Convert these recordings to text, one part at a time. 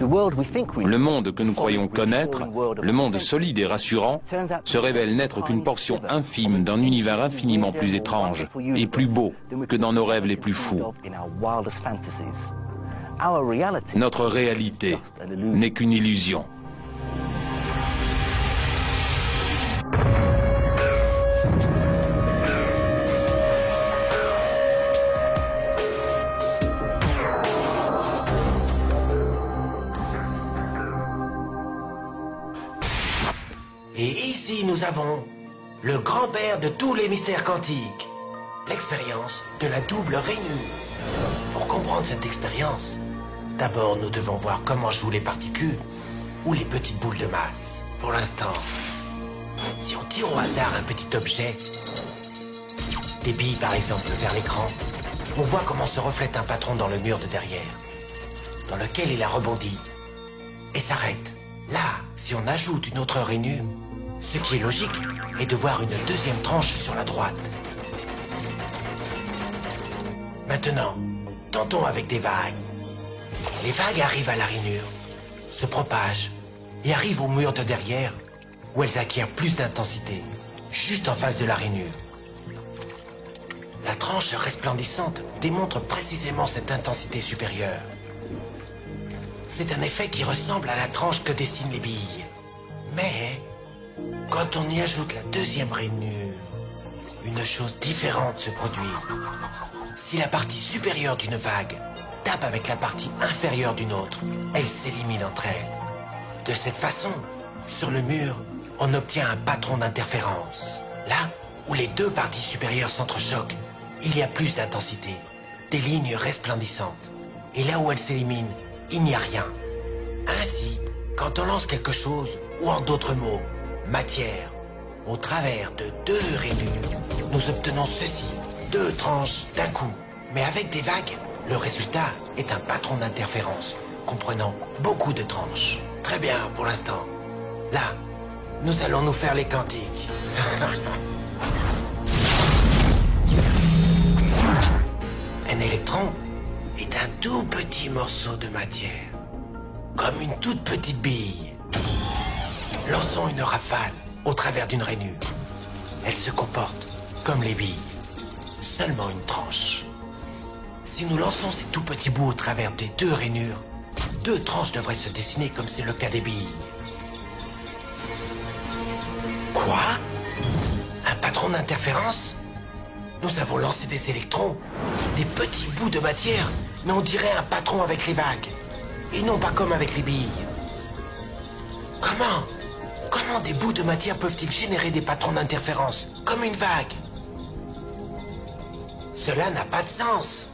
Le monde que nous croyons connaître, le monde solide et rassurant, se révèle n'être qu'une portion infime d'un univers infiniment plus étrange et plus beau que dans nos rêves les plus fous. Notre réalité n'est qu'une illusion. Et ici, nous avons le grand-père de tous les mystères quantiques, l'expérience de la double rainure. Pour comprendre cette expérience, d'abord nous devons voir comment jouent les particules ou les petites boules de masse. Pour l'instant, si on tire au hasard un petit objet, des billes par exemple, vers l'écran, on voit comment se reflète un patron dans le mur de derrière, dans lequel il a rebondi et s'arrête. Là, si on ajoute une autre rainure, ce qui est logique est de voir une deuxième tranche sur la droite. Maintenant, tentons avec des vagues. Les vagues arrivent à la rainure, se propagent et arrivent au mur de derrière où elles acquièrent plus d'intensité, juste en face de la rainure. La tranche resplendissante démontre précisément cette intensité supérieure. C'est un effet qui ressemble à la tranche que dessinent les billes. Mais, quand on y ajoute la deuxième rainure, une chose différente se produit. Si la partie supérieure d'une vague tape avec la partie inférieure d'une autre, elles s'éliminent entre elles. De cette façon, sur le mur, on obtient un patron d'interférence. Là où les deux parties supérieures s'entrechoquent, il y a plus d'intensité, des lignes resplendissantes. Et là où elles s'éliminent, il n'y a rien. Ainsi, quand on lance quelque chose, ou en d'autres mots, matière, au travers de deux rainures, nous obtenons ceci, deux tranches d'un coup. Mais avec des vagues, le résultat est un patron d'interférence, comprenant beaucoup de tranches. Très bien pour l'instant. Là, nous allons nous faire les quantiques. Un électron est un tout petit morceau de matière, comme une toute petite bille. Lançons une rafale au travers d'une rainure. Elle se comporte comme les billes, seulement une tranche. Si nous lançons ces tout petits bouts au travers des deux rainures, deux tranches devraient se dessiner comme c'est le cas des billes. Quoi? Un patron d'interférence? Nous avons lancé des électrons, des petits bouts de matière, mais on dirait un patron avec les vagues, et non pas comme avec les billes. Comment des bouts de matière peuvent-ils générer des patrons d'interférence, comme une vague? Cela n'a pas de sens.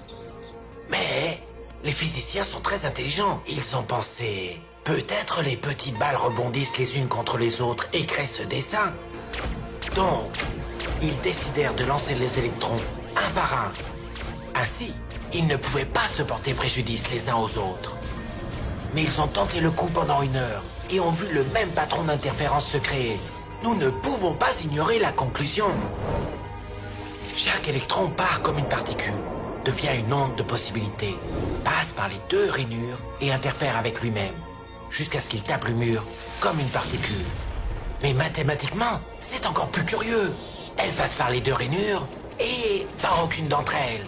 Mais les physiciens sont très intelligents. Ils ont pensé, peut-être les petites balles rebondissent les unes contre les autres et créent ce dessin. Donc, ils décidèrent de lancer les électrons un par un. Ainsi, ils ne pouvaient pas se porter préjudice les uns aux autres. Mais ils ont tenté le coup pendant 1 heure et ont vu le même patron d'interférence se créer. Nous ne pouvons pas ignorer la conclusion. Chaque électron part comme une particule, devient une onde de possibilités, passe par les deux rainures et interfère avec lui-même, jusqu'à ce qu'il tape le mur comme une particule. Mais mathématiquement, c'est encore plus curieux. Elle passe par les deux rainures et par aucune d'entre elles.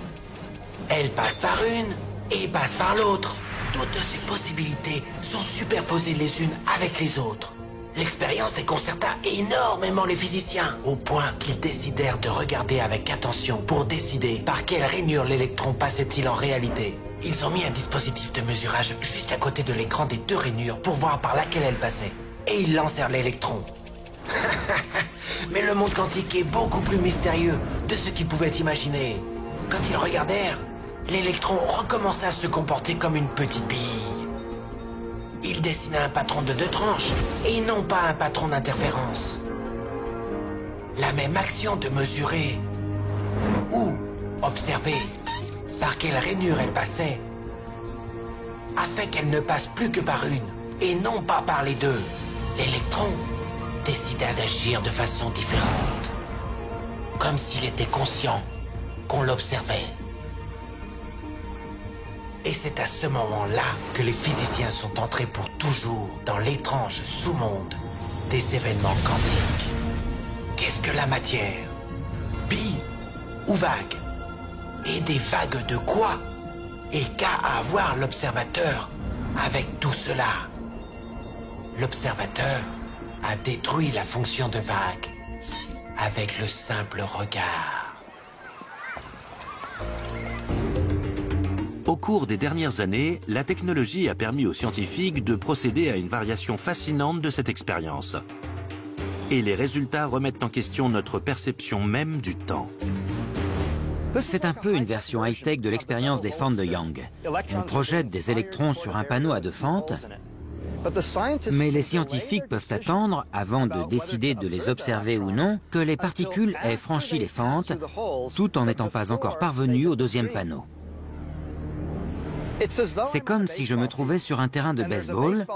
Elle passe par une et passe par l'autre. Toutes ces possibilités sont superposées les unes avec les autres. L'expérience déconcerta énormément les physiciens, au point qu'ils décidèrent de regarder avec attention pour décider par quelle rainure l'électron passait-il en réalité. Ils ont mis un dispositif de mesurage juste à côté de l'écran des deux rainures pour voir par laquelle elle passait. Et ils lancèrent l'électron. Mais le monde quantique est beaucoup plus mystérieux de ce qu'ils pouvaient imaginer. Quand ils regardèrent, l'électron recommença à se comporter comme une petite bille. Il dessina un patron de 2 tranches et non pas un patron d'interférence. La même action de mesurer ou observer par quelle rainure elle passait a fait qu'elle ne passe plus que par une et non pas par les deux. L'électron décida d'agir de façon différente, comme s'il était conscient qu'on l'observait. Et c'est à ce moment-là que les physiciens sont entrés pour toujours dans l'étrange sous-monde des événements quantiques. Qu'est-ce que la matière? Billes ou vagues? Et des vagues de quoi? Et qu'a à voir l'observateur avec tout cela? L'observateur a détruit la fonction de vague avec le simple regard. Au cours des dernières années, la technologie a permis aux scientifiques de procéder à une variation fascinante de cette expérience. Et les résultats remettent en question notre perception même du temps. C'est un peu une version high-tech de l'expérience des fentes de Young. On projette des électrons sur un panneau à 2 fentes, mais les scientifiques peuvent attendre, avant de décider de les observer ou non, que les particules aient franchi les fentes, tout en n'étant pas encore parvenues au 2e panneau. C'est comme si je me trouvais sur un terrain de baseball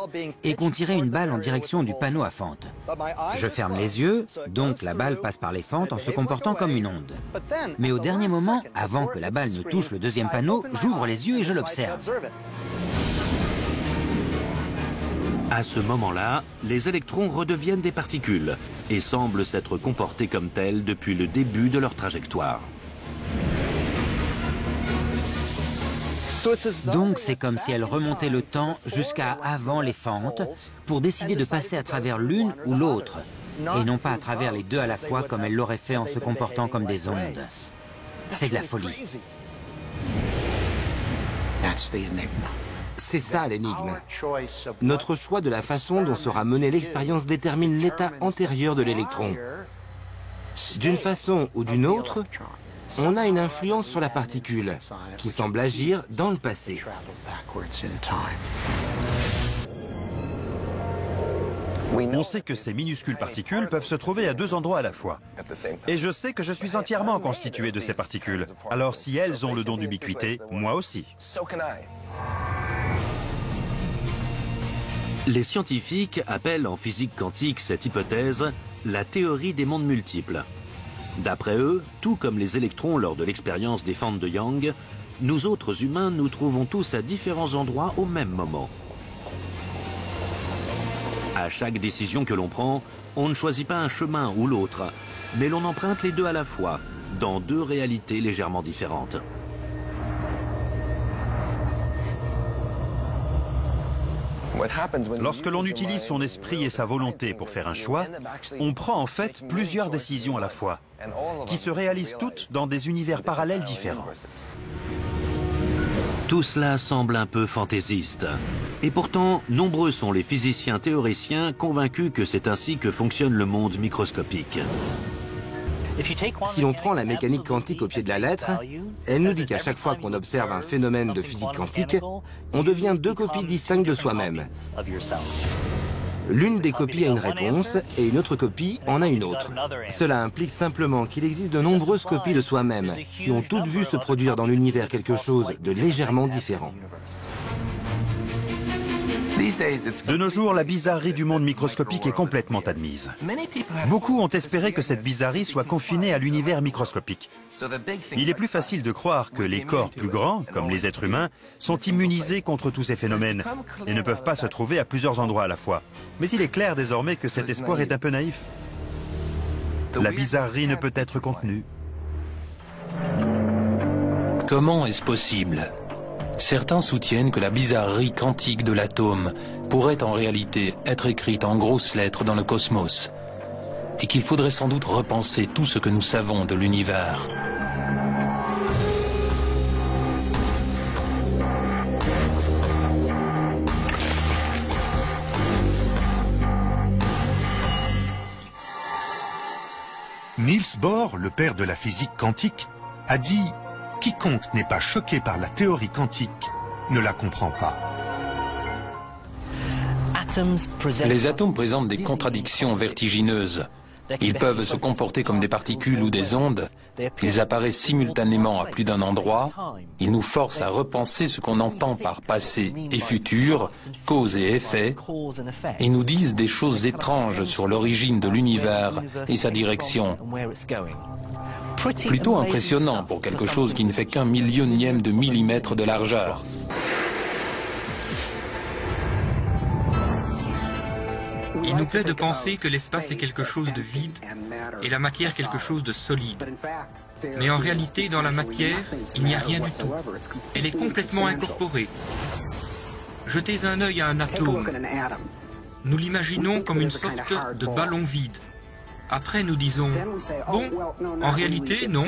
et qu'on tirait une balle en direction du panneau à fentes. Je ferme les yeux, donc la balle passe par les fentes en se comportant comme une onde. Mais au dernier moment, avant que la balle ne touche le 2e panneau, j'ouvre les yeux et je l'observe. À ce moment-là, les électrons redeviennent des particules et semblent s'être comportés comme tels depuis le début de leur trajectoire. Donc c'est comme si elle remontait le temps jusqu'à avant les fentes pour décider de passer à travers l'une ou l'autre, et non pas à travers les deux à la fois comme elle l'aurait fait en se comportant comme des ondes. C'est de la folie. C'est ça l'énigme. Notre choix de la façon dont sera menée l'expérience détermine l'état antérieur de l'électron. D'une façon ou d'une autre, on a une influence sur la particule, qui semble agir dans le passé. On sait que ces minuscules particules peuvent se trouver à 2 endroits à la fois. Et je sais que je suis entièrement constitué de ces particules. Alors si elles ont le don d'ubiquité, moi aussi. Les scientifiques appellent en physique quantique cette hypothèse la théorie des mondes multiples. D'après eux, tout comme les électrons lors de l'expérience des fentes de Young, nous autres humains nous trouvons tous à différents endroits au même moment. À chaque décision que l'on prend, on ne choisit pas un chemin ou l'autre, mais l'on emprunte les deux à la fois, dans 2 réalités légèrement différentes. Lorsque l'on utilise son esprit et sa volonté pour faire un choix, on prend en fait plusieurs décisions à la fois, qui se réalisent toutes dans des univers parallèles différents. Tout cela semble un peu fantaisiste. Et pourtant, nombreux sont les physiciens théoriciens convaincus que c'est ainsi que fonctionne le monde microscopique. Si l'on prend la mécanique quantique au pied de la lettre, elle nous dit qu'à chaque fois qu'on observe un phénomène de physique quantique, on devient 2 copies distinctes de soi-même. L'une des copies a une réponse et une autre copie en a une autre. Cela implique simplement qu'il existe de nombreuses copies de soi-même qui ont toutes vu se produire dans l'univers quelque chose de légèrement différent. De nos jours, la bizarrerie du monde microscopique est complètement admise. Beaucoup ont espéré que cette bizarrerie soit confinée à l'univers microscopique. Il est plus facile de croire que les corps plus grands, comme les êtres humains, sont immunisés contre tous ces phénomènes et ne peuvent pas se trouver à plusieurs endroits à la fois. Mais il est clair désormais que cet espoir est un peu naïf. La bizarrerie ne peut être contenue. Comment est-ce possible ? Certains soutiennent que la bizarrerie quantique de l'atome pourrait en réalité être écrite en grosses lettres dans le cosmos et qu'il faudrait sans doute repenser tout ce que nous savons de l'univers. Niels Bohr, le père de la physique quantique, a dit « Quiconque n'est pas choqué par la théorie quantique ne la comprend pas ». Les atomes présentent des contradictions vertigineuses. Ils peuvent se comporter comme des particules ou des ondes. Ils apparaissent simultanément à plus d'un endroit. Ils nous forcent à repenser ce qu'on entend par passé et futur, cause et effet, et nous disent des choses étranges sur l'origine de l'univers et sa direction. Plutôt impressionnant pour quelque chose qui ne fait qu'un millionième de millimètre de largeur. Il nous plaît de penser que l'espace est quelque chose de vide et la matière quelque chose de solide. Mais en réalité, dans la matière, il n'y a rien du tout. Elle est complètement incorporée. Jetez un œil à un atome. Nous l'imaginons comme une sorte de ballon vide. Après, nous disons, bon, en réalité, non.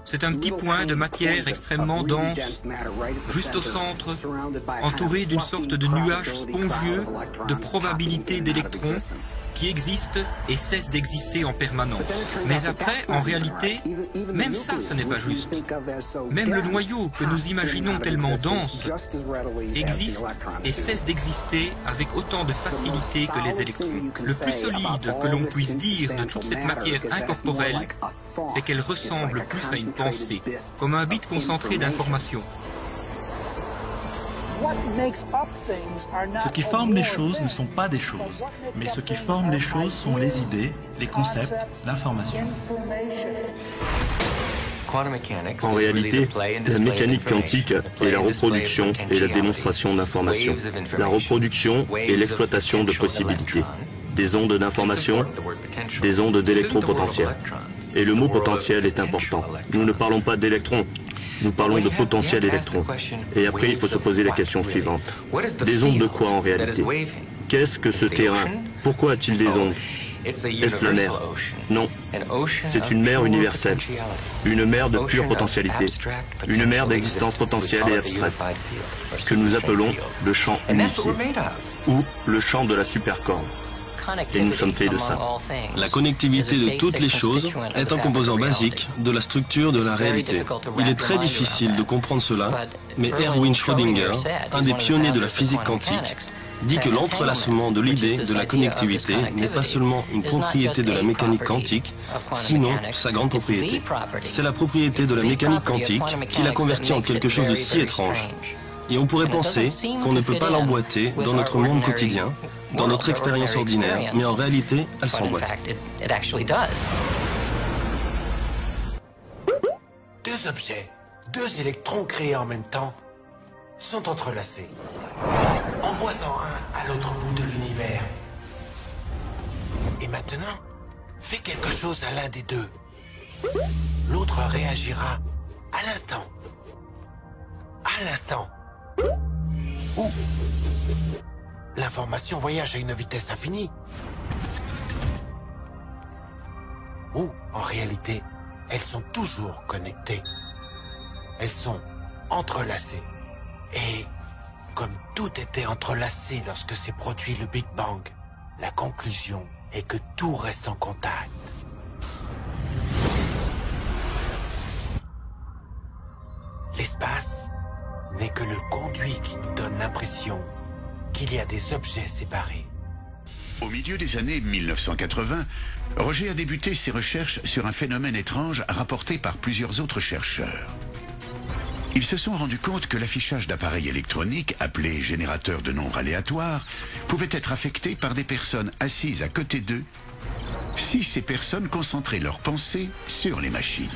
C'est un petit point de matière extrêmement dense, juste au centre, entouré d'une sorte de nuage spongieux de probabilités d'électrons qui existent et cessent d'exister en permanence. Mais après, en réalité, même ça, ce n'est pas juste. Même le noyau que nous imaginons tellement dense existe et cesse d'exister avec autant de facilité que les électrons. Le plus solide que l'on puisse dire de toute cette matière incorporelle, c'est qu'elle ressemble plus à une pensée, comme un bit concentré d'informations. Ce qui forme les choses ne sont pas des choses, mais ce qui forme les choses sont les idées, les concepts, l'information. En réalité, la mécanique quantique est la reproduction et la démonstration d'informations, la reproduction et l'exploitation de possibilités, des ondes d'information, des ondes d'électropotentiel. Et le mot potentiel est important. Nous ne parlons pas d'électrons, nous parlons de potentiel électron. Et après, il faut se poser la question suivante. Des ondes de quoi en réalité? Qu'est-ce que ce terrain? Pourquoi a-t-il des ondes? Est-ce la mer? Non. C'est une mer universelle. Une mer de pure potentialité. Une mer d'existence potentielle et abstraite. Que nous appelons le champ unifié. Ou le champ de la supercorne. Et nous sommes faits de ça. La connectivité de toutes les choses est un composant basique de la structure de la réalité. Il est très difficile de comprendre cela, mais Erwin Schrödinger, un des pionniers de la physique quantique, dit que l'entrelacement de l'idée de la connectivité n'est pas seulement une propriété de la mécanique quantique, sinon sa grande propriété. C'est la propriété de la mécanique quantique qui l'a convertie en quelque chose de si étrange. Et on pourrait penser qu'on ne peut pas l'emboîter dans notre monde quotidien, dans notre expérience ordinaire, mais en réalité, elle s'emboîte. Deux objets, deux électrons créés en même temps, sont entrelacés. Envoie-en un à l'autre bout de l'univers. Et maintenant, fais quelque chose à l'un des deux. L'autre réagira à l'instant. À l'instant. Ou l'information voyage à une vitesse infinie. Ou, en réalité, elles sont toujours connectées. Elles sont entrelacées. Et comme tout était entrelacé lorsque s'est produit le Big Bang, la conclusion est que tout reste en contact. L'espace n'est que le conduit qui nous donne l'impression qu'il y a des objets séparés. Au milieu des années 1980, Roger a débuté ses recherches sur un phénomène étrange rapporté par plusieurs autres chercheurs. Ils se sont rendus compte que l'affichage d'appareils électroniques, appelés générateurs de nombres aléatoires, pouvait être affecté par des personnes assises à côté d'eux, si ces personnes concentraient leurs pensées sur les machines.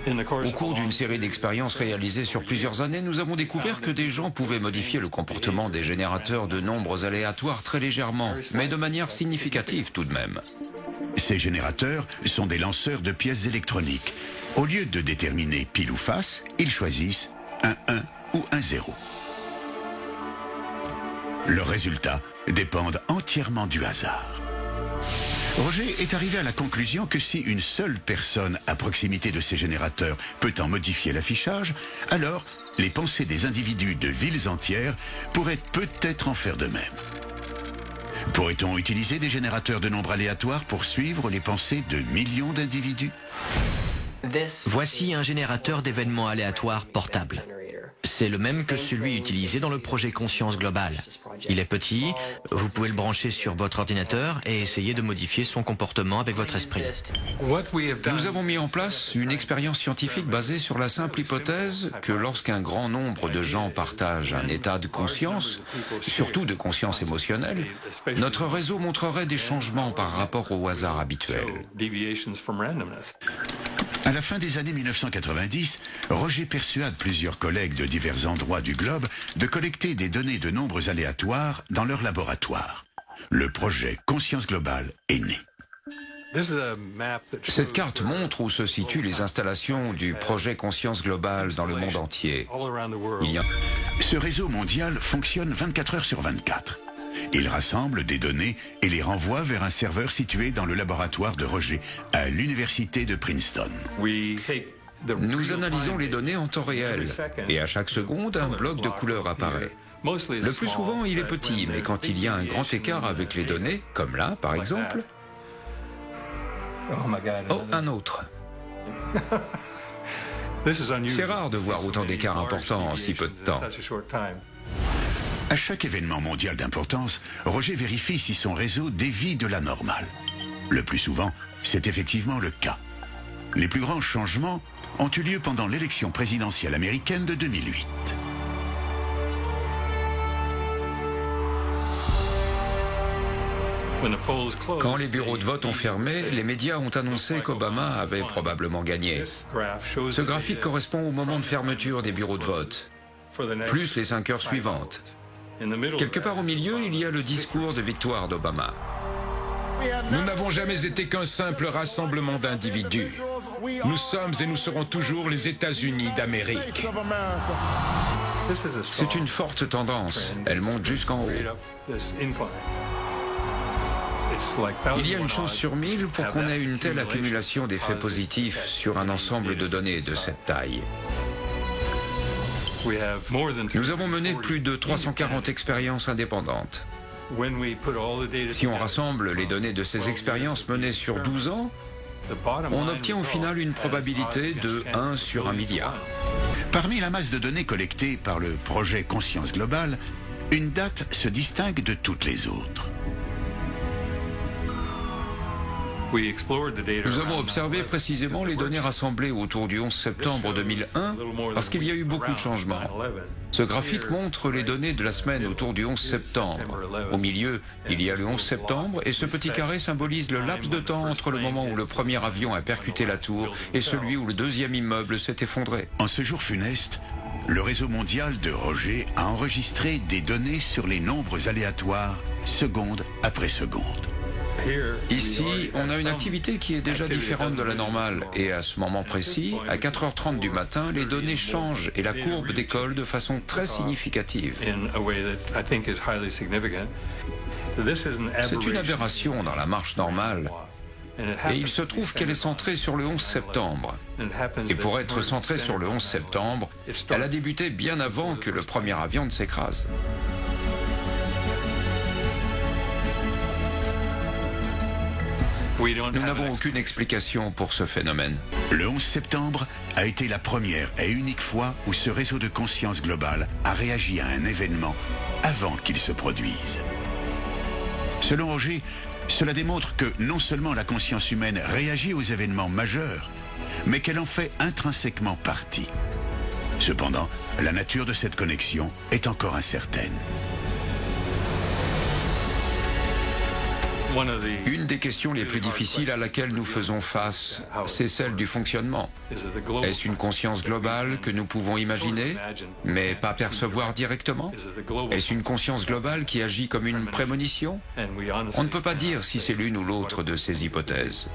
Au cours d'une série d'expériences réalisées sur plusieurs années, nous avons découvert que des gens pouvaient modifier le comportement des générateurs de nombres aléatoires très légèrement, mais de manière significative tout de même. Ces générateurs sont des lanceurs de pièces électroniques. Au lieu de déterminer pile ou face, ils choisissent un 1 ou un 0. Leurs résultats dépendent entièrement du hasard. Roger est arrivé à la conclusion que si une seule personne à proximité de ces générateurs peut en modifier l'affichage, alors les pensées des individus de villes entières pourraient peut-être en faire de même. Pourrait-on utiliser des générateurs de nombres aléatoires pour suivre les pensées de millions d'individus ? Voici un générateur d'événements aléatoires portable. C'est le même que celui utilisé dans le projet Conscience Globale. Il est petit, vous pouvez le brancher sur votre ordinateur et essayer de modifier son comportement avec votre esprit. Nous avons mis en place une expérience scientifique basée sur la simple hypothèse que lorsqu'un grand nombre de gens partagent un état de conscience, surtout de conscience émotionnelle, notre réseau montrerait des changements par rapport au hasard habituel. À la fin des années 1990, Roger persuade plusieurs collègues de divers endroits du globe de collecter des données de nombres aléatoires dans leur laboratoire. Le projet Conscience Globale est né. Cette carte montre où se situent les installations du projet Conscience Globale dans le monde entier. Ce réseau mondial fonctionne 24 heures sur 24. Il rassemble des données et les renvoie vers un serveur situé dans le laboratoire de Roger, à l'université de Princeton. Nous analysons les données en temps réel, et à chaque seconde, un bloc de couleur apparaît. Le plus souvent, il est petit, mais quand il y a un grand écart avec les données, comme là, par exemple... Oh, un autre. C'est rare de voir autant d'écarts importants en si peu de temps. À chaque événement mondial d'importance, Roger vérifie si son réseau dévie de la normale. Le plus souvent, c'est effectivement le cas. Les plus grands changements ont eu lieu pendant l'élection présidentielle américaine de 2008. Quand les bureaux de vote ont fermé, les médias ont annoncé qu'Obama avait probablement gagné. Ce graphique correspond au moment de fermeture des bureaux de vote, plus les 5 heures suivantes. Quelque part au milieu, il y a le discours de victoire d'Obama. Nous n'avons jamais été qu'un simple rassemblement d'individus. Nous sommes et nous serons toujours les États-Unis d'Amérique. C'est une forte tendance. Elle monte jusqu'en haut. Il y a une chance sur 1000 pour qu'on ait une telle accumulation d'effets positifs sur un ensemble de données de cette taille. Nous avons mené plus de 340 expériences indépendantes. Si on rassemble les données de ces expériences menées sur 12 ans, on obtient au final une probabilité de 1 sur 1 milliard. Parmi la masse de données collectées par le projet Conscience Globale, une date se distingue de toutes les autres. Nous avons observé précisément les données rassemblées autour du 11 septembre 2001 parce qu'il y a eu beaucoup de changements. Ce graphique montre les données de la semaine autour du 11 septembre. Au milieu, il y a le 11 septembre et ce petit carré symbolise le laps de temps entre le moment où le premier avion a percuté la tour et celui où le deuxième immeuble s'est effondré. En ce jour funeste, le réseau mondial de Roger a enregistré des données sur les nombres aléatoires, seconde après seconde. Ici, on a une activité qui est déjà différente de la normale et à ce moment précis, à 4h30 du matin, les données changent et la courbe décolle de façon très significative. C'est une aberration dans la marche normale et il se trouve qu'elle est centrée sur le 11 septembre. Et pour être centrée sur le 11 septembre, elle a débuté bien avant que le premier avion ne s'écrase. Nous n'avons aucune explication pour ce phénomène. Le 11 septembre a été la première et unique fois où ce réseau de conscience globale a réagi à un événement avant qu'il se produise. Selon Roger, cela démontre que non seulement la conscience humaine réagit aux événements majeurs, mais qu'elle en fait intrinsèquement partie. Cependant, la nature de cette connexion est encore incertaine. Une des questions les plus difficiles à laquelle nous faisons face, c'est celle du fonctionnement. Est-ce une conscience globale que nous pouvons imaginer, mais pas percevoir directement? Est-ce une conscience globale qui agit comme une prémonition? On ne peut pas dire si c'est l'une ou l'autre de ces hypothèses.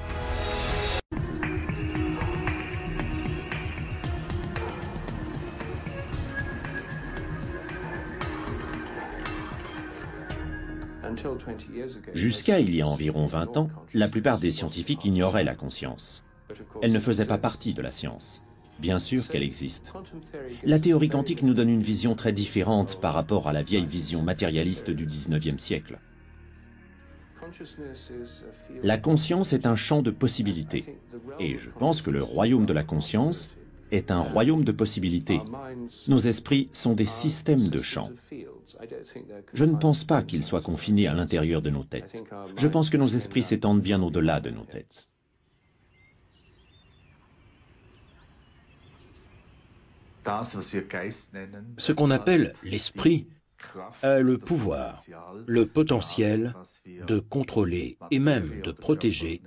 Jusqu'à il y a environ 20 ans, la plupart des scientifiques ignoraient la conscience. Elle ne faisait pas partie de la science. Bien sûr qu'elle existe. La théorie quantique nous donne une vision très différente par rapport à la vieille vision matérialiste du 19e siècle. La conscience est un champ de possibilités. Et je pense que le royaume de la conscience est un royaume de possibilités. Nos esprits sont des systèmes de champs. Je ne pense pas qu'ils soient confinés à l'intérieur de nos têtes. Je pense que nos esprits s'étendent bien au-delà de nos têtes. Ce qu'on appelle l'esprit a le pouvoir, le potentiel de contrôler et même de protéger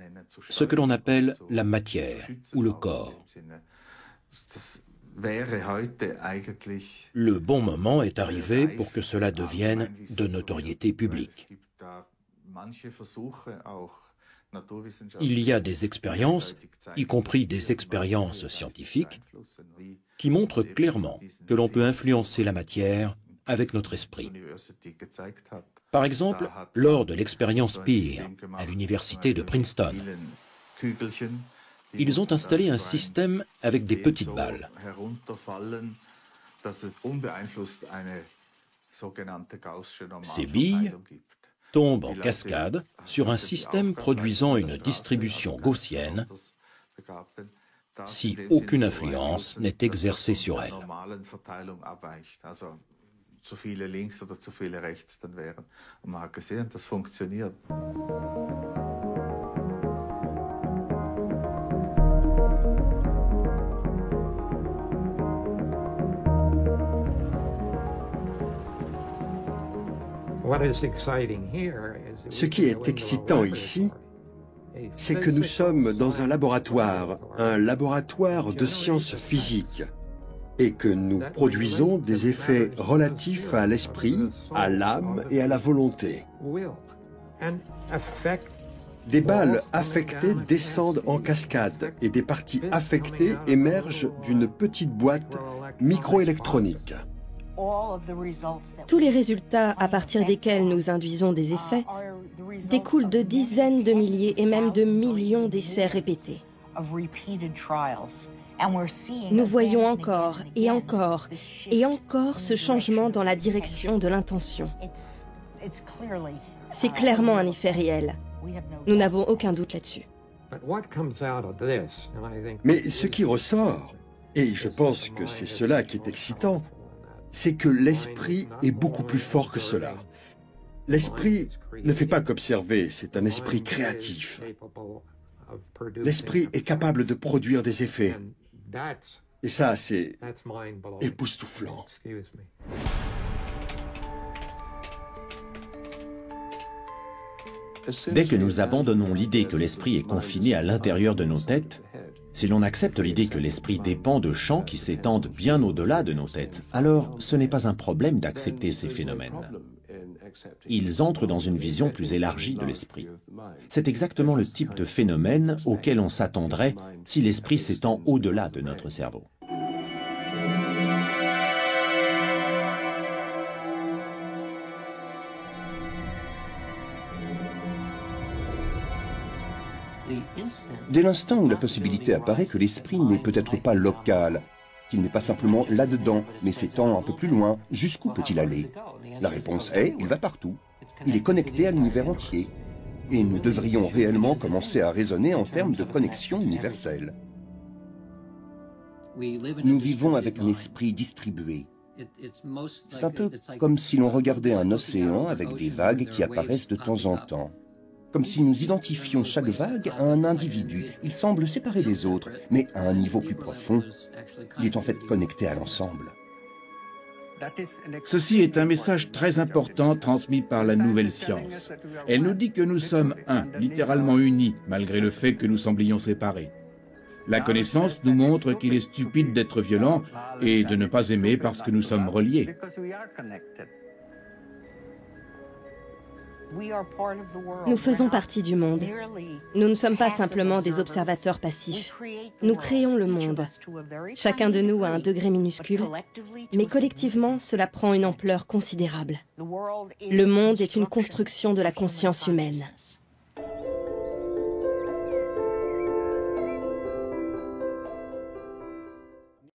ce que l'on appelle la matière ou le corps. Le bon moment est arrivé pour que cela devienne de notoriété publique. Il y a des expériences, y compris des expériences scientifiques, qui montrent clairement que l'on peut influencer la matière avec notre esprit. Par exemple, lors de l'expérience Pear à l'université de Princeton, ils ont installé un système avec des petites balles. Ces billes tombent en cascade sur un système produisant une distribution gaussienne si aucune influence n'est exercée sur elles. Ce qui est excitant ici, c'est que nous sommes dans un laboratoire de sciences physiques, et que nous produisons des effets relatifs à l'esprit, à l'âme et à la volonté. Des balles affectées descendent en cascade et des parties affectées émergent d'une petite boîte microélectronique. Tous les résultats à partir desquels nous induisons des effets découlent de dizaines de milliers et même de millions d'essais répétés. Nous voyons encore et encore et encore ce changement dans la direction de l'intention. C'est clairement un effet réel. Nous n'avons aucun doute là-dessus. Mais ce qui ressort, et je pense que c'est cela qui est excitant, c'est que l'esprit est beaucoup plus fort que cela. L'esprit ne fait pas qu'observer, c'est un esprit créatif. L'esprit est capable de produire des effets. Et ça, c'est époustouflant. Dès que nous abandonnons l'idée que l'esprit est confiné à l'intérieur de nos têtes, si l'on accepte l'idée que l'esprit dépend de champs qui s'étendent bien au-delà de nos têtes, alors ce n'est pas un problème d'accepter ces phénomènes. Ils entrent dans une vision plus élargie de l'esprit. C'est exactement le type de phénomène auquel on s'attendrait si l'esprit s'étend au-delà de notre cerveau. Dès l'instant où la possibilité apparaît que l'esprit n'est peut-être pas local, qu'il n'est pas simplement là-dedans, mais s'étend un peu plus loin, jusqu'où peut-il aller? La réponse est, il va partout. Il est connecté à l'univers entier. Et nous devrions réellement commencer à raisonner en termes de connexion universelle. Nous vivons avec un esprit distribué. C'est un peu comme si l'on regardait un océan avec des vagues qui apparaissent de temps en temps. Comme si nous identifions chaque vague à un individu. Il semble séparé des autres, mais à un niveau plus profond, il est en fait connecté à l'ensemble. Ceci est un message très important transmis par la nouvelle science. Elle nous dit que nous sommes un, littéralement unis, malgré le fait que nous semblions séparés. La connaissance nous montre qu'il est stupide d'être violent et de ne pas aimer parce que nous sommes reliés. Nous faisons partie du monde. Nous ne sommes pas simplement des observateurs passifs. Nous créons le monde. Chacun de nous a un degré minuscule, mais collectivement, cela prend une ampleur considérable. Le monde est une construction de la conscience humaine.